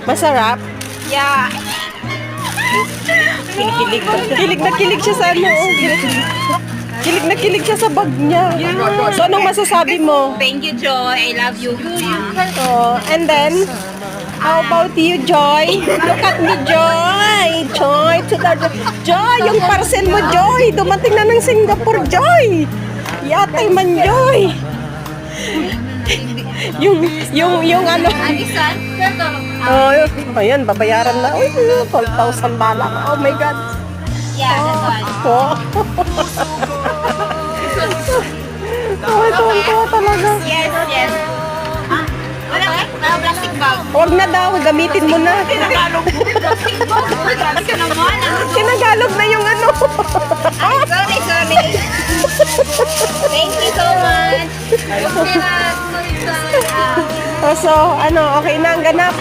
Masarap? Yeah. Kilig na kilig siya sa ano. Kilig na kilig siya sa bag niya. So, anong masasabi mo? Thank you, Joy. I love you. Oh, and then, how about you, Joy? Look at me, Joy. Joy, Joy, yung parcel mo, Joy. Dumating na ng Singapore, Joy. Yatay man, Joy. yung ano. Alisan? Oh, ayan, babayaran na. Uy, 12,000 bala. Oh my God. Yeah, that's one. Oh. Oh, ito talaga. Yes, yes. Wala plastic bag. Huwag na daw, gamitin mo na. Plastic bag? Grabe ka naman. Kinagalog na yung ano. Ay, sorry. Thank you so much. Okay na. So, ano, okay na ang ganap.